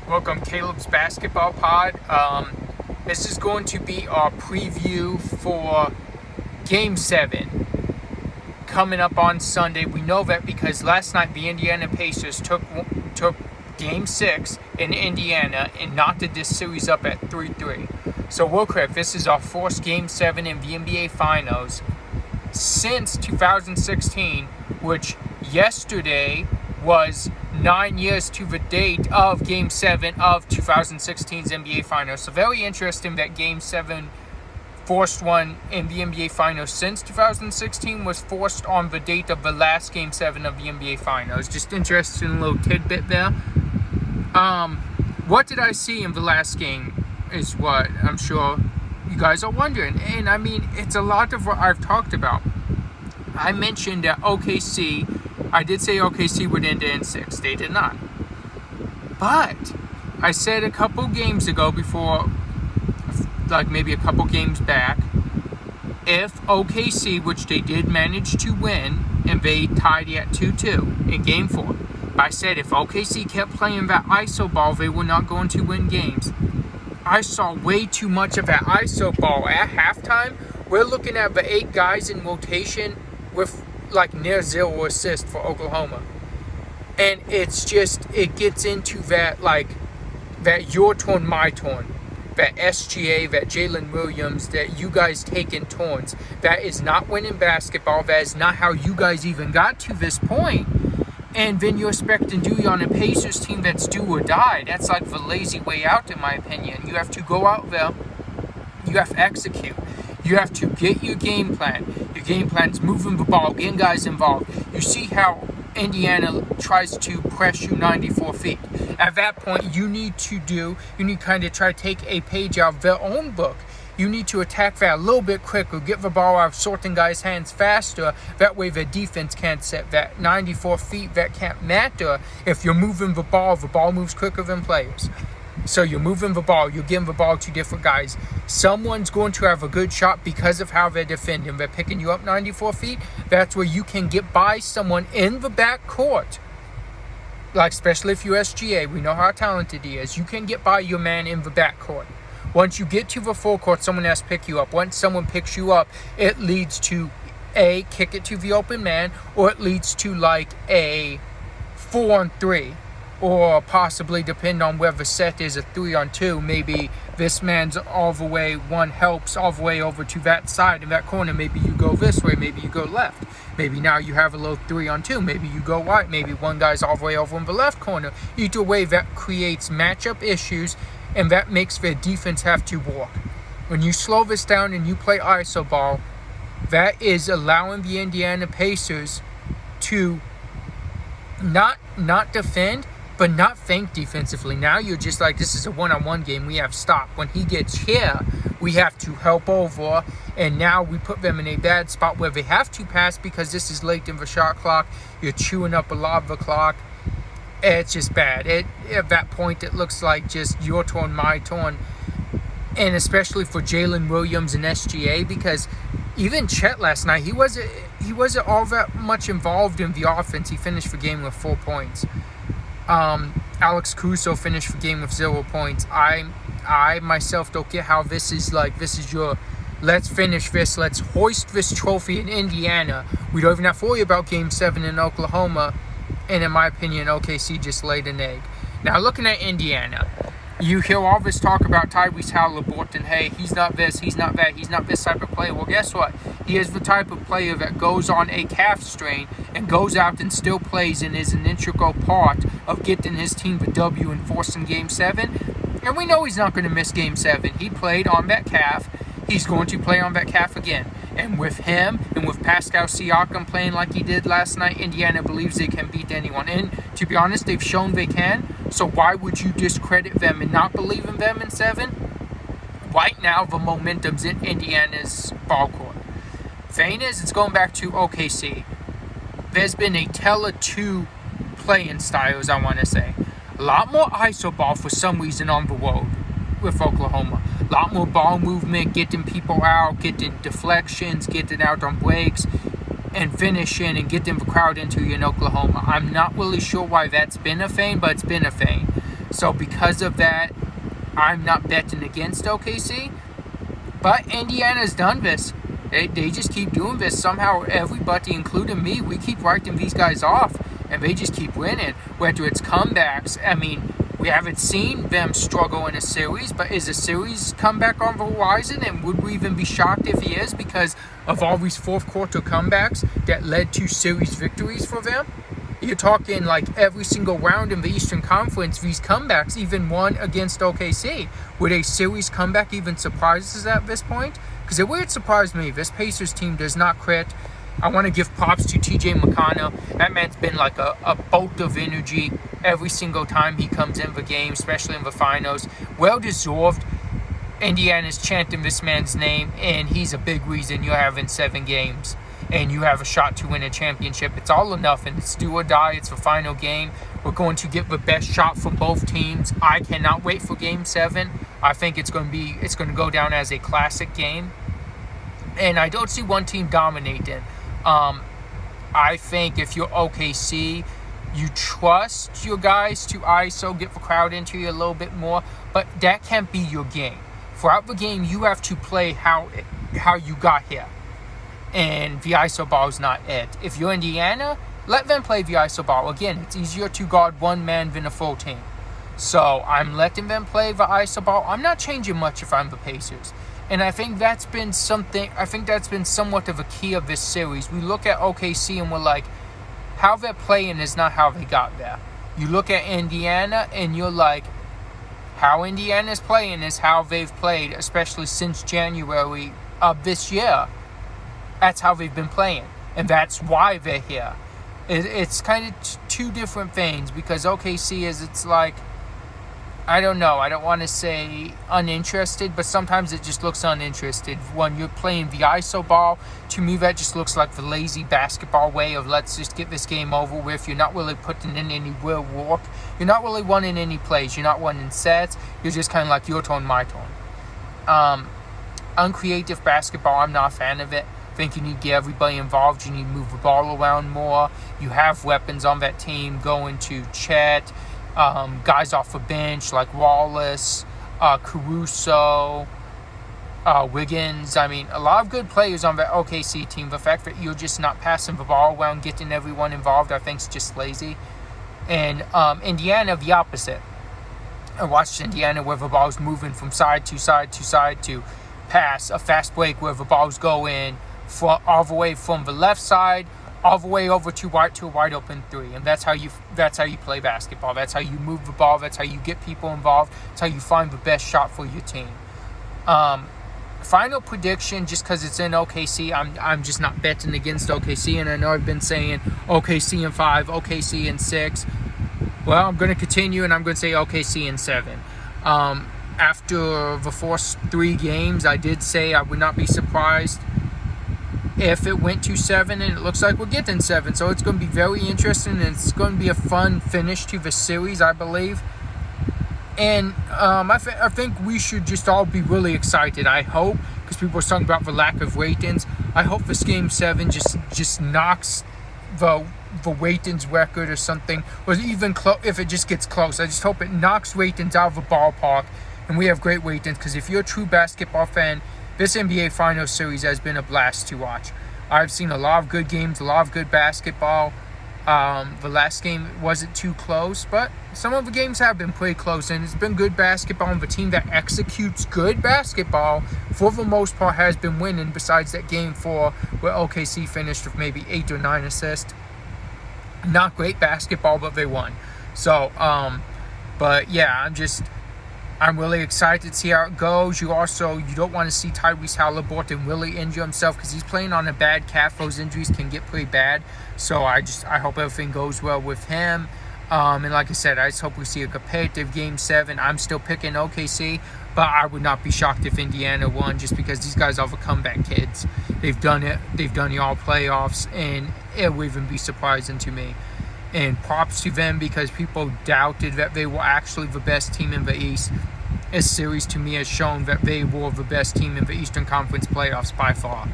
Welcome, Caleb's Basketball Pod. This is going to be our preview for Game 7 coming up on Sunday. We know that because last night the Indiana Pacers took Game 6 in Indiana and knocked this series up at 3-3. So real quick, this is our first Game 7 in the NBA Finals since 2016, which yesterday was 9 years to the date of Game 7 of 2016's NBA Finals. So very interesting that Game 7, first one in the NBA Finals since 2016, was forced on the date of the last Game 7 of the NBA Finals. Just interesting little tidbit there. What did I see in the last game is what I'm sure you guys are wondering. And I mean, it's a lot of what I've talked about. I mentioned that I did say OKC would end in 6. They did not. But I said a couple games ago before, like maybe a couple games back, if OKC, which they did manage to win, and they tied it at 2-2 in Game 4. But I said if OKC kept playing that ISO ball, they were not going to win games. I saw way too much of that ISO ball at halftime. We're looking at the 8 guys in rotation with like near 0 assists for Oklahoma. And it's just, it gets into that your turn, my turn. That SGA, that Jalen Williams, that you guys take in turns. That is not winning basketball. That is not how you guys even got to this point. And then you expect to do on a Pacers team that's do or die. That's like the lazy way out, in my opinion. You have to go out there. You have to execute. You have to get your game plan. Your game plan is moving the ball, getting guys involved. You see how Indiana tries to press you 94 feet. At that point, you need to kind of try to take a page out of their own book. You need to attack that a little bit quicker, get the ball out of certain guys' hands faster. That way the defense can't set that 94 feet. That can't matter if you're moving the ball moves quicker than players. So you're moving the ball, you're giving the ball to different guys. Someone's going to have a good shot because of how they're defending. They're picking you up 94 feet. That's where you can get by someone in the back court. Like, especially if you're SGA, we know how talented he is. You can get by your man in the back court. Once you get to the full court, someone has to pick you up. Once someone picks you up, it leads to a kick it to the open man, or it leads to like a 4-on-3. Or possibly, depending on where the set is, a 3-on-2. Maybe this man's all the way, one helps all the way over to that side in that corner. Maybe you go this way, maybe you go left. Maybe now you have a little 3-on-2. Maybe you go right. Maybe one guy's all the way over in the left corner. Either way, that creates matchup issues, and that makes their defense have to walk. When you slow this down and you play ISO ball, that is allowing the Indiana Pacers to not defend, but not think defensively. Now you're just like, this is a one-on-one game. We have stop. When he gets here, we have to help over. And now we put them in a bad spot where they have to pass because this is late in the shot clock. You're chewing up a lot of the clock. It's just bad. At that point, it looks like just your turn, my turn. And especially for Jalen Williams and SGA, because even Chet last night, he wasn't all that much involved in the offense. He finished the game with 4 points. Alex Caruso finished the game with 0 points. I myself don't get how this is your, let's finish this, let's hoist this trophy in Indiana. We don't even have to worry about Game 7 in Oklahoma. And in my opinion, OKC just laid an egg. Now looking at Indiana, you hear all this talk about Tyrese Haliburton. Hey, he's not this, he's not that, he's not this type of player. Well, guess what? He is the type of player that goes on a calf strain and goes out and still plays and is an integral part of getting his team the W and forcing Game 7. And we know he's not going to miss Game 7. He played on that calf. He's going to play on that calf again. And with him and with Pascal Siakam playing like he did last night, Indiana believes they can beat anyone. And to be honest, they've shown they can. So why would you discredit them and not believe in them in 7? Right now, the momentum's in Indiana's ball court. Thing is, it's going back to OKC. There's been a tell of two playing styles, I want to say. A lot more ISO ball for some reason on the road with Oklahoma. A lot more ball movement, getting people out, getting deflections, getting out on breaks, and finishing and getting the crowd into you in Oklahoma. I'm not really sure why that's been a thing, but it's been a thing. So because of that, I'm not betting against OKC. But Indiana's done this. They just keep doing this. Somehow everybody, including me, we keep writing these guys off. And they just keep winning. Whether it's comebacks, I mean, we haven't seen them struggle in a series. But is a series comeback on the horizon? And would we even be shocked if he is? Because of all these fourth quarter comebacks that led to series victories for them? You're talking like every single round in the Eastern Conference, these comebacks, even one against OKC. Would a series comeback even surprise us at this point? Because it would surprise me. This Pacers team does not quit. I want to give props to TJ McConnell. That man's been like a bolt of energy every single time he comes in the game, especially in the finals. Well deserved. Indiana's chanting this man's name, and he's a big reason you're having 7 games. And you have a shot to win a championship. It's all or nothing. It's do or die. It's the final game. We're going to get the best shot from both teams. I cannot wait for Game 7. I think it's going to go down as a classic game. And I don't see one team dominating. I think if you're OKC, you trust your guys to ISO, get the crowd into you a little bit more. But that can't be your game. Throughout the game, you have to play how you got here. And the ISO ball is not it. If you're Indiana, let them play the ISO ball. Again, it's easier to guard one man than a full team. So I'm letting them play the ISO ball. I'm not changing much if I'm the Pacers. And I think that's been somewhat of a key of this series. We look at OKC and we're like, how they're playing is not how they got there. You look at Indiana and you're like, how Indiana's playing is how they've played, especially since January of this year. That's how they've been playing, and that's why they're here. It's kind of two different things, because OKC it's like, I don't know, I don't want to say uninterested, but sometimes it just looks uninterested. When you're playing the ISO ball, to me that just looks like the lazy basketball way of let's just get this game over with. You're not really putting in any real work. You're not really winning any plays. You're not winning sets. You're just kind of like your turn, my turn. Uncreative basketball, I'm not a fan of it. I think you need to get everybody involved. You need to move the ball around more. You have weapons on that team going to Chet, guys off the bench like Wallace, Caruso, Wiggins. I mean, a lot of good players on that OKC team. The fact that you're just not passing the ball around, getting everyone involved, I think is just lazy. And Indiana, the opposite. I watched Indiana where the ball's moving from side to side to side to pass, a fast break where the balls go in, all the way from the left side, all the way over to a wide open 3, and that's how you play basketball. That's how you move the ball. That's how you get people involved. That's how you find the best shot for your team. Final prediction, just because it's in OKC, I'm just not betting against OKC, and I know I've been saying OKC in 5, OKC in 6. Well, I'm going to continue, and I'm going to say OKC in 7. After the first 3 games, I did say I would not be surprised if it went to 7, and it looks like we're getting 7. So it's going to be very interesting, and it's going to be a fun finish to the series, I believe. And I think we should just all be really excited. I hope, because people are talking about the lack of ratings, I hope this Game 7 just knocks the ratings record or something, or even if it just gets close. I just hope it knocks ratings out of the ballpark, and we have great ratings, because if you're a true basketball fan, this NBA Finals series has been a blast to watch. I've seen a lot of good games, a lot of good basketball. The last game wasn't too close, but some of the games have been pretty close, and it's been good basketball, and the team that executes good basketball, for the most part, has been winning, besides that Game 4 where OKC finished with maybe 8 or 9 assists. Not great basketball, but they won. So, but yeah, I'm really excited to see how it goes. You don't want to see Tyrese Halliburton really injure himself, because he's playing on a bad calf. Those injuries can get pretty bad. So I hope everything goes well with him. And like I said, I just hope we see a competitive Game 7. I'm still picking OKC, but I would not be shocked if Indiana won, just because these guys are the comeback kids. They've done it. They've done the all playoffs, and it would even be surprising to me. And props to them, because people doubted that they were actually the best team in the East. This series to me has shown that they were the best team in the Eastern Conference playoffs by far.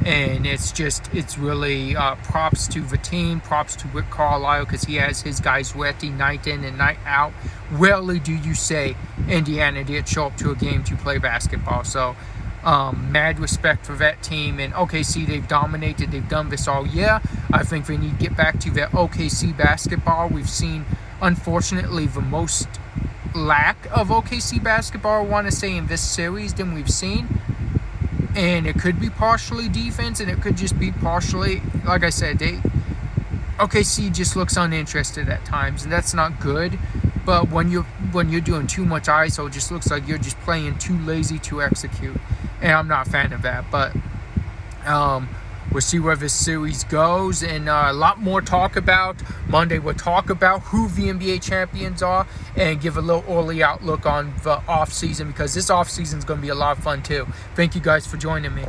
And it's really props to the team, props to Rick Carlisle, because he has his guys ready night in and night out. Rarely do you say Indiana did show up to a game to play basketball. So mad respect for that team. And OKC, they've dominated. They've done this all year. I think they need to get back to that OKC basketball. We've seen, unfortunately, the most lack of OKC basketball, I want to say, in this series than we've seen. And it could be partially defense, and it could just be partially, like I said, OKC just looks uninterested at times, and that's not good. But when you're doing too much ISO, it just looks like you're just playing too lazy to execute, and I'm not a fan of that. But we'll see where this series goes, and a lot more talk about Monday. We'll talk about who the NBA champions are and give a little early outlook on the off season, because this off season is going to be a lot of fun too. Thank you guys for joining me.